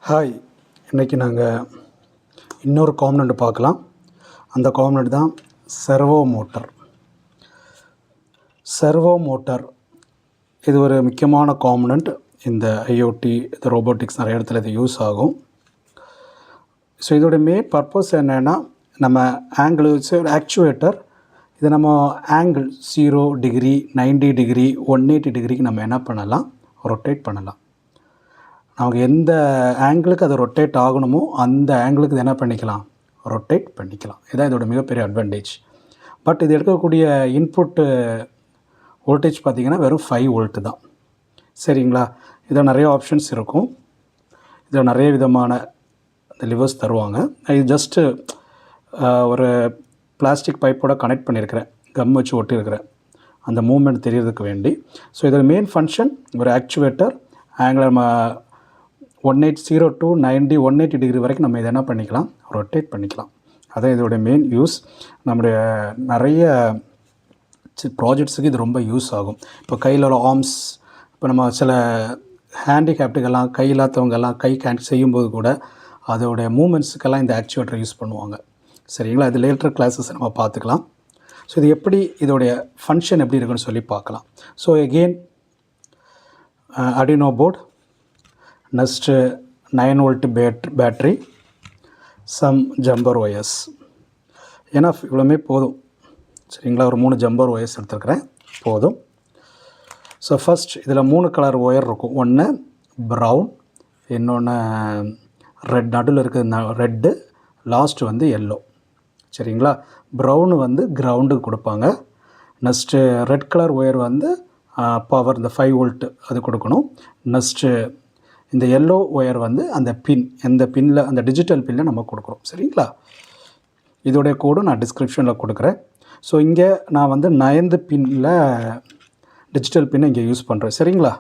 Hi, இன்றைக்கி நாங்கள் இன்னொரு காம்பனண்ட் பார்க்கலாம். அந்த காம்பனண்ட் தான் சர்வோ மோட்டார். சர்வோ மோட்டார் இது ஒரு முக்கியமான காம்பனண்ட். இந்த ஐஓடி, இந்த ரோபோட்டிக்ஸ் நிறைய இடத்துல இது யூஸ் ஆகும். ஸோ இதோட மெயின் பர்பஸ் என்னென்னா, நம்ம ஆங்கிள் வச்சு ஒரு ஆக்சுவேட்டர், இது நம்ம ஆங்கிள் 0 டிகிரி, 90 டிகிரி, 180 டிகிரிக்கு நம்ம என்ன பண்ணலாம், ரொட்டேட் பண்ணலாம். நமக்கு எந்த ஆங்கிளுக்கு அது ரொட்டேட் ஆகணுமோ அந்த ஆங்கிளுக்கு இது என்ன பண்ணிக்கலாம், ரொட்டேட் பண்ணிக்கலாம். இதுதான் இதோட மிகப்பெரிய அட்வான்டேஜ். பட் இது எடுக்கக்கூடிய இன்புட்டு வோல்டேஜ் பார்த்திங்கன்னா வெறும் 5 வோல்ட்டு தான். சரிங்களா? இதில் நிறைய ஆப்ஷன்ஸ் இருக்கும். இதில் நிறைய விதமான இந்த லிவர்ஸ் தருவாங்க. இது ஜஸ்ட்டு ஒரு பிளாஸ்டிக் பைப்போட கனெக்ட் பண்ணியிருக்கிறேன், கம் வச்சு ஒட்டியிருக்கிறேன், அந்த மூமெண்ட் தெரியறதுக்கு வேண்டி. ஸோ இதோட மெயின் ஃபங்க்ஷன் ஒரு ஆக்சுவேட்டர். ஆங்கிள் நம்ம 180 to 90, 180 டிகிரி வரைக்கும் நம்ம இதை என்ன பண்ணிக்கலாம், ரொட்டேட் பண்ணிக்கலாம். அதான் இதோட மெயின் யூஸ். நம்முடைய நிறைய ப்ராஜெக்ட்ஸுக்கு இது ரொம்ப யூஸ் ஆகும். இப்போ கையில் உள்ள ஆர்ம்ஸ், இப்போ நம்ம சில ஹேண்டிகேப்டுக்கெல்லாம், கை இல்லாதவங்கெல்லாம் கை செய்யும்போது கூட அதோடைய மூமெண்ட்ஸுக்கெல்லாம் இந்த ஆக்சுவேட்டர் யூஸ் பண்ணுவாங்க. சரிங்களா? இது லேட்டர் கிளாஸஸ் நம்ம பார்த்துக்கலாம். ஸோ இது எப்படி, இதோடைய ஃபங்க்ஷன் எப்படி இருக்குன்னு சொல்லி பார்க்கலாம். So again Arduino board, next 9 volt battery, some jumper wires. ஏன்னா இவ்வளோமே போதும். சரிங்களா? ஒரு 3 ஜம்பர் ஒயர்ஸ் எடுத்துருக்கிறேன், போதும். ஸோ ஃபஸ்ட் இதில் 3 கலர் ஒயர் இருக்கும். ஒன்று ப்ரௌன், இன்னொன்று ரெட், நடுவில் இருக்கிறது ரெட்டு, லாஸ்ட்டு வந்து எல்லோ. சரிங்களா? ப்ரௌனு வந்து கிரவுண்டுக்கு கொடுப்பாங்க. நெக்ஸ்ட்டு ரெட் கலர் ஒயர் வந்து பவர், இந்த 5 வோல்ட்டு அது கொடுக்கணும். நெக்ஸ்ட்டு இந்த எல்லோ ஒயர் வந்து அந்த பின், எந்த பின்னில், அந்த டிஜிட்டல் பின்னில் நம்ம கொடுக்குறோம். சரிங்களா? இதோடைய கோடும் நான் டிஸ்கிரிப்ஷனில் கொடுக்குறேன். ஸோ இங்கே நான் வந்து 9th பின்னில் டிஜிட்டல் பின்னை இங்கே யூஸ் பண்ணுறேன். சரிங்களா?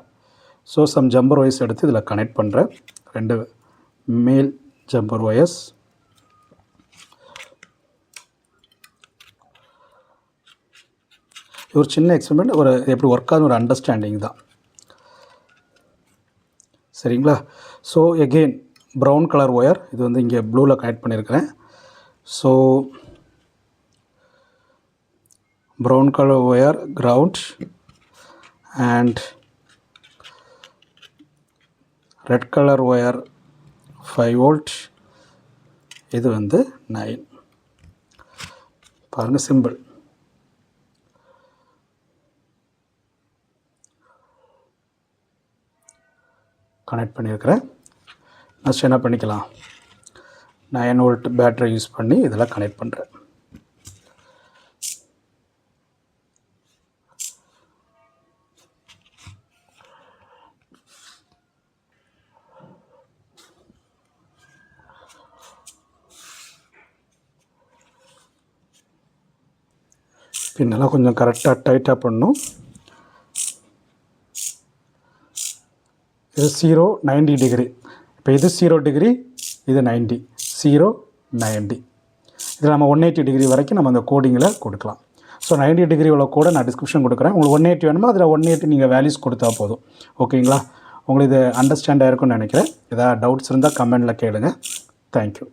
ஸோ சம் ஜம்பர் ஒயர்ஸ் எடுத்து இதில் கனெக்ட் பண்ணுறேன். 2 மேல் ஜம்பர் ஒயர்ஸ். ஒரு சின்ன எக்ஸ்பெரிமெண்ட், ஒரு எப்படி ஒர்க் ஆகுது ஒரு அண்டர்ஸ்டாண்டிங் தான். சரிங்களா? So again brown colour wire, இது வந்து இங்கே ப்ளூவில் கனெக்ட் பண்ணியிருக்கிறேன். So brown colour wire ground and red colour wire 5 volt, இது வந்து 9. பாருங்கள், சிம்பிள். கனெக்ட் பண்ணியிருக்கிறேன். நெக்ஸ்ட் என்ன பண்ணிக்கலாம், 9 வோல்ட் பேட்டரி யூஸ் பண்ணி இதெல்லாம் கனெக்ட் பண்ணுறேன். பின்னெல்லாம் கொஞ்சம் கரெக்டாக டைட்டாக பண்ணணும். இது 0, 90 டிகிரி. இப்போ இது 0 டிகிரி, இது 90, 0, 90. இதில் நம்ம 180 டிகிரி வரைக்கும் நம்ம அந்த கோடிங்கில் கொடுக்கலாம். ஸோ 90 டிகிரி உள்ள கூட நான் டிஸ்கிரிப்ஷன் கொடுக்குறேன். உங்களுக்கு 180 வேணுமோ அதில் 180 நீங்கள் வேல்யூஸ் கொடுத்தா போதும். ஓகேங்களா? உங்களுக்கு இது அண்டர்ஸ்டாண்ட் ஆகிருக்கும்னு நினைக்கிறேன். ஏதாவது டவுட்ஸ் இருந்தால் கமெண்டில் கேளுங்க. தேங்க்யூ.